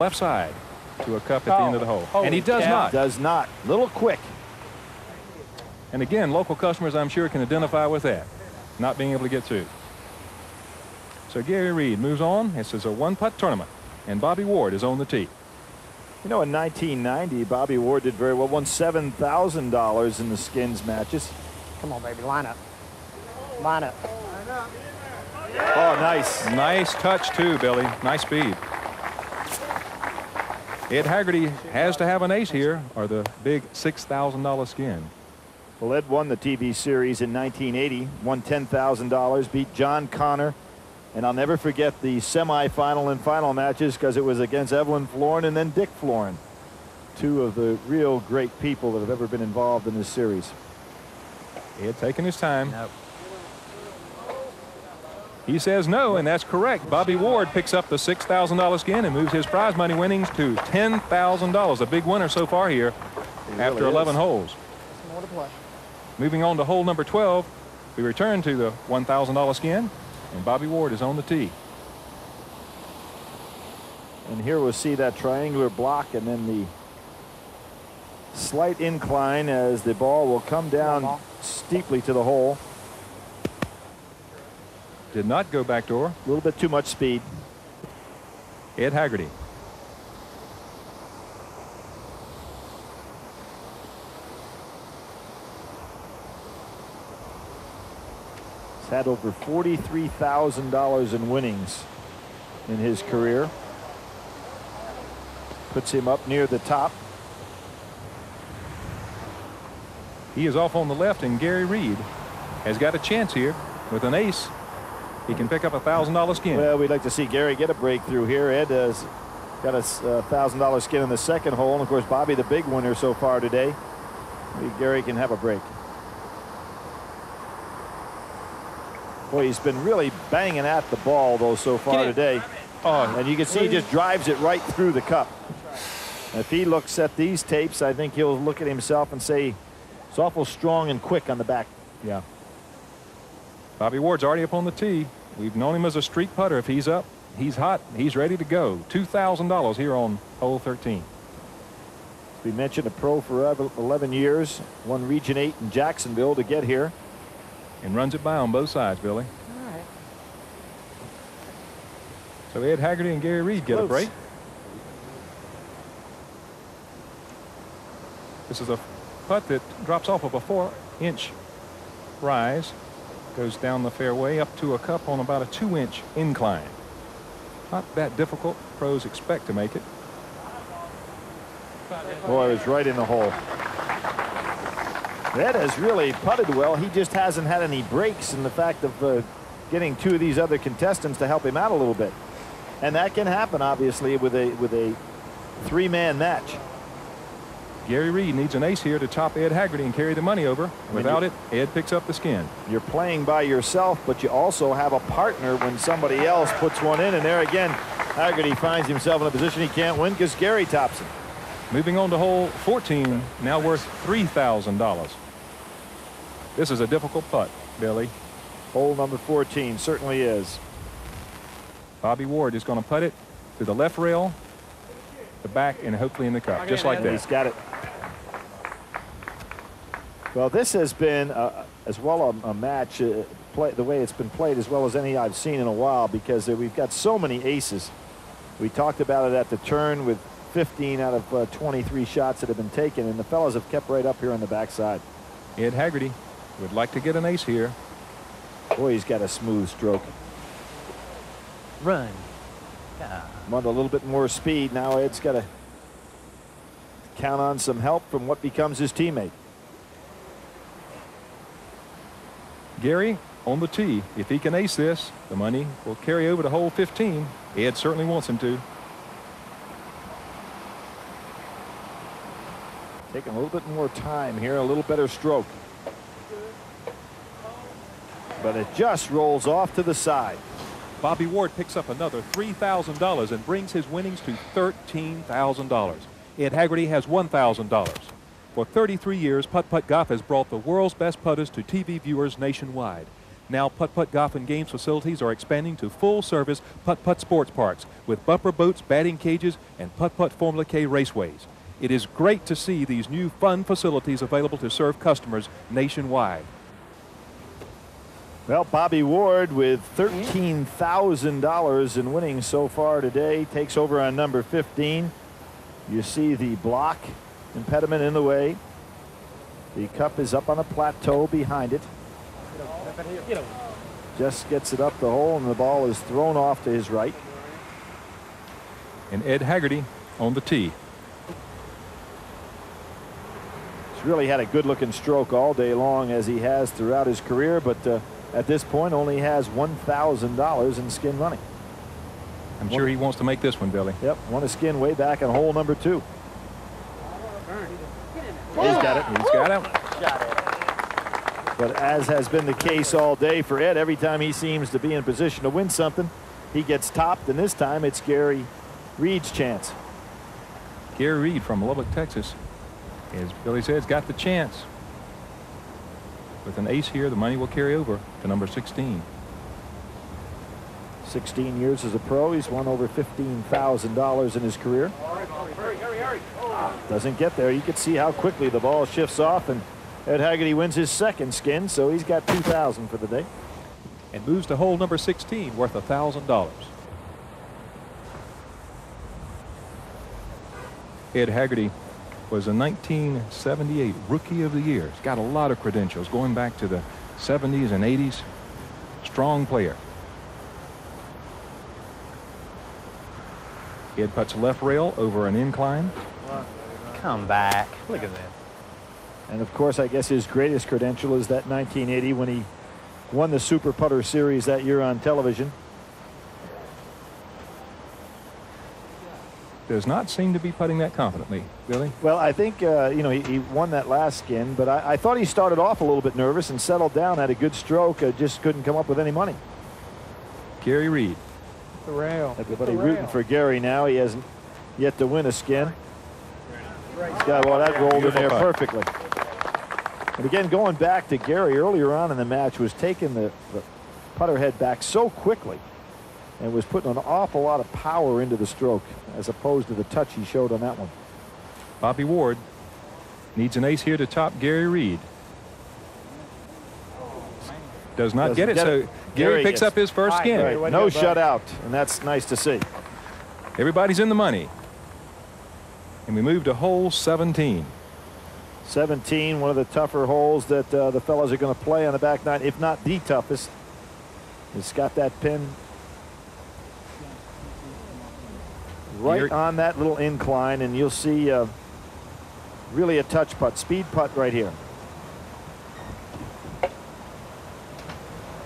left side to a cup at the end of the hole. And he does not. Does not. Little quick. And again, local customers, I'm sure, can identify with that, not being able to get through. So Gary Reed moves on. This is a one-putt tournament, and Bobby Ward is on the tee. You know, in 1990, Bobby Ward did very well. Won $7,000 in the skins matches. Come on, baby, line up. Line up. Oh, nice. Nice touch, too, Billy. Nice speed. Ed Haggerty has to have an ace here, or the big $6,000 skin. Well, Ed won the TV series in 1980, won $10,000, beat John Connor. And I'll never forget the semifinal and final matches because it was against Evelyn Florin and then Dick Florin. Two of the real great people that have ever been involved in this series. Ed taking his time. Nope. He says no, and that's correct. Bobby Ward picks up the $6,000 skin and moves his prize money winnings to $10,000. A big winner so far here after 11 holes. More to play. Moving on to hole number 12, we return to the $1,000 skin, and Bobby Ward is on the tee. And here we'll see that triangular block and then the slight incline as the ball will come down steeply to the hole. Did not go backdoor. A little bit too much speed. Ed Haggerty. He's had over $43,000 in winnings in his career. Puts him up near the top. He is off on the left, and Gary Reed has got a chance here with an ace. He can pick up a $1,000 skin. Well, we'd like to see Gary get a breakthrough here. Ed has got a $1,000 skin in the second hole. And, of course, Bobby the big winner so far today. Maybe Gary can have a break. Boy, he's been really banging at the ball, though, so far today. Oh, and you can see he just drives it right through the cup. If he looks at these tapes, I think he'll look at himself and say, it's awful strong and quick on the back. Yeah. Bobby Ward's already up on the tee. We've known him as a streak putter. If he's up, he's hot, he's ready to go. $2,000 here on hole 13. We mentioned a pro for 11 years. Won Region 8 in Jacksonville to get here. And runs it by on both sides, Billy. All right. So Ed Haggerty and Gary Reed get a break. This is a putt that drops off of a 4-inch rise. Goes down the fairway up to a cup on about a 2-inch incline. Not that difficult. Pros expect to make it. Boy, it was right in the hole. Ed has really putted well. He just hasn't had any breaks in the fact of getting two of these other contestants to help him out a little bit. And that can happen, obviously, with a three-man match. Gary Reed needs an ace here to top Ed Haggerty and carry the money over. Without it, Ed picks up the skin. You're playing by yourself, but you also have a partner when somebody else puts one in. And there again, Haggerty finds himself in a position he can't win because Gary tops him. Moving on to hole 14, now worth $3,000. This is a difficult putt, Billy. Hole number 14 certainly is. Bobby Ward is going to putt it to the left rail, the back, and hopefully in the cup, just like that. He's got it. Well, this has been as well a match, the way it's been played, as well as any I've seen in a while, because we've got so many aces. We talked about it at the turn with 15 out of 23 shots that have been taken, and the fellas have kept right up here on the backside. Ed Haggerty would like to get an ace here. Boy, he's got a smooth stroke. Run. Want a little bit more speed. Now Ed's got to count on some help from what becomes his teammate. Gary on the tee. If he can ace this, the money will carry over to hole 15. Ed certainly wants him to. Taking a little bit more time here, a little better stroke. But it just rolls off to the side. Bobby Ward picks up another $3,000 and brings his winnings to $13,000. Ed Haggerty has $1,000. For 33 years, Putt Putt Golf has brought the world's best putters to TV viewers nationwide. Now Putt-Putt Golf and Games facilities are expanding to full-service Putt-Putt sports parks with bumper boats, batting cages, and Putt-Putt Formula K raceways. It is great to see these new fun facilities available to serve customers nationwide. Well, Bobby Ward with $13,000 in winnings so far today takes over on number 15. You see the block impediment in the way. The cup is up on a plateau behind it. Just gets it up the hole, and the ball is thrown off to his right. And Ed Haggerty on the tee. He's really had a good-looking stroke all day long, as he has throughout his career, but at this point only has $1,000 in skin money. I'm sure he wants to make this one, Billy. Yep, won a skin way back on hole number 2. He's got it. He's got it. But as has been the case all day for Ed, every time he seems to be in position to win something, he gets topped, and this time it's Gary Reed's chance. Gary Reed from Lubbock, Texas, as Billy says, got the chance. With an ace here, the money will carry over to number 16. 16 years as a pro. He's won over $15,000 in his career. Doesn't get there. You can see how quickly the ball shifts off, and Ed Haggerty wins his second skin, so he's got $2,000 for the day. And moves to hole number 16, worth $1,000. Ed Haggerty was a 1978 Rookie of the Year. He's got a lot of credentials going back to the 70s and 80s. Strong player. Ed puts left rail over an incline. Come back. Look at that. And of course, I guess his greatest credential is that 1980 when he won the Super Putter Series that year on television. Does not seem to be putting that confidently, Billy. Well, I think, you know, he won that last skin, but I thought he started off a little bit nervous and settled down, had a good stroke, just couldn't come up with any money. Gary Reed. The rail. Everybody rooting for Gary now. He hasn't yet to win a skin. He's got, well, that rolled in there perfectly. And again, going back to Gary earlier on in the match, was taking the putter head back so quickly and was putting an awful lot of power into the stroke as opposed to the touch he showed on that one. Bobby Ward needs an ace here to top Gary Reed. Does not Doesn't get it, get so it. Gary picks gets up his first skin. Right, no shutout, and that's nice to see. Everybody's in the money. And we move to hole 17. 17, one of the tougher holes that the fellas are going to play on the back nine, if not the toughest. It's got that pin right on that little incline, and you'll see really a touch putt, speed putt right here.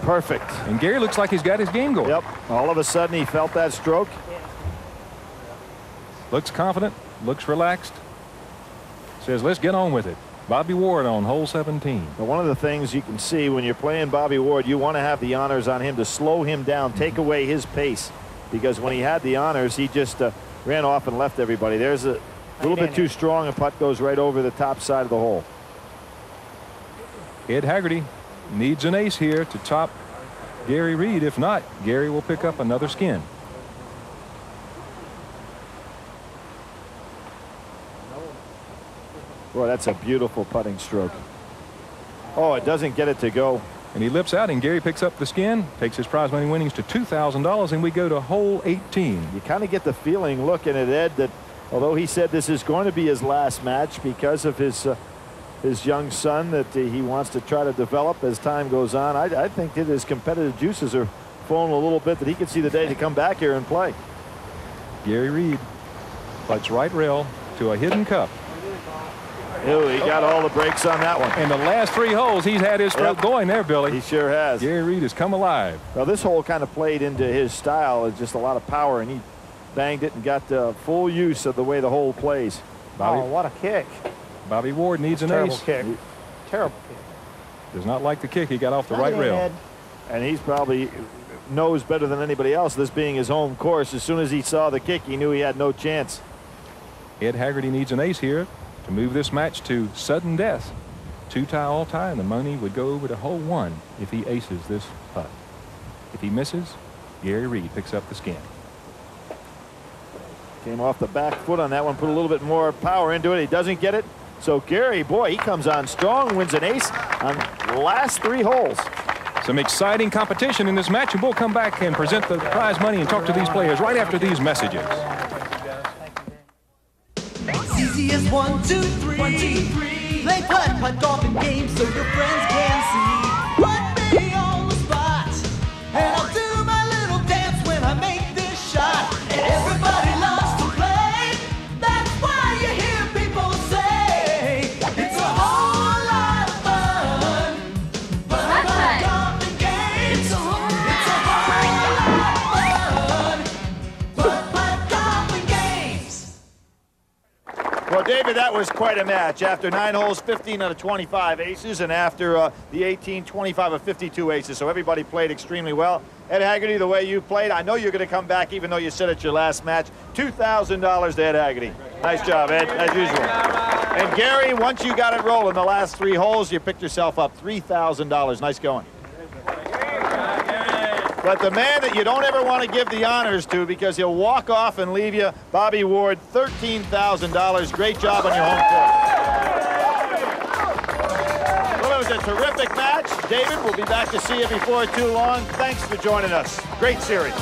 Perfect. And Gary looks like he's got his game going. Yep. All of a sudden he felt that stroke. Looks confident, looks relaxed. Says, let's get on with it. Bobby Ward on hole 17. But one of the things you can see when you're playing Bobby Ward, you want to have the honors on him to slow him down, take away his pace. Because when he had the honors, he just ran off and left everybody. There's a little bit too strong. A putt goes right over the top side of the hole. Ed Haggerty needs an ace here to top Gary Reed. If not, Gary will pick up another skin. Boy, that's a beautiful putting stroke. Oh, it doesn't get it to go. And he lips out, and Gary picks up the skin, takes his prize money winnings to $2,000, and we go to hole 18. You kind of get the feeling looking at Ed that although he said this is going to be his last match because of his young son that he wants to try to develop as time goes on, I think that his competitive juices are flowing a little bit, that he could see the day to come back here and play. Gary Reed puts right rail to a hidden cup. Ew, he got all the brakes on that one. And the last 3 holes, he's had his stroke going there, Billy. He sure has. Gary Reed has come alive. Well, this hole kind of played into his style. It's just a lot of power, and he banged it and got full use of the way the hole plays. Oh, what a kick. Bobby Ward needs an Terrible ace. kick. Terrible kick. Does not like the kick. He got off the right rail. And he's probably knows better than anybody else, this being his home course. As soon as he saw the kick, he knew he had no chance. Ed Haggerty needs an ace here to move this match to sudden death. 2-tie all tie, and the money would go over to hole 1 if he aces this putt. If he misses, Gary Reed picks up the skin. Came off the back foot on that one, put a little bit more power into it. He doesn't get it. So Gary, boy, he comes on strong, wins an ace on the last 3 holes. Some exciting competition in this match, and we'll come back and present the prize money and talk to these players right after these messages. It's easy as 1, 2, 3. 1, 2, 3. Play putt, golf and games so your friends can see. Put me on the spot, and I'll do my little dance when I make this shot. And everybody loves to play. That's why you hear people say it's a whole lot of fun. Putt, golf and games. It's a whole lot of fun. Putt, golf and games. Well, David, that was quite a match. After 9 holes, 15 out of 25 aces, and after the 18, 25 of 52 aces. So everybody played extremely well. Ed Haggerty, the way you played, I know you're going to come back even though you said it's your last match. $2,000 to Ed Haggerty. Nice job, Ed, as usual. And Gary, once you got it rolling the last 3 holes, you picked yourself up $3,000. Nice going. But the man that you don't ever want to give the honors to because he'll walk off and leave you, Bobby Ward, $13,000. Great job on your home course. Well, it was a terrific match. David, we'll be back to see you before too long. Thanks for joining us. Great series.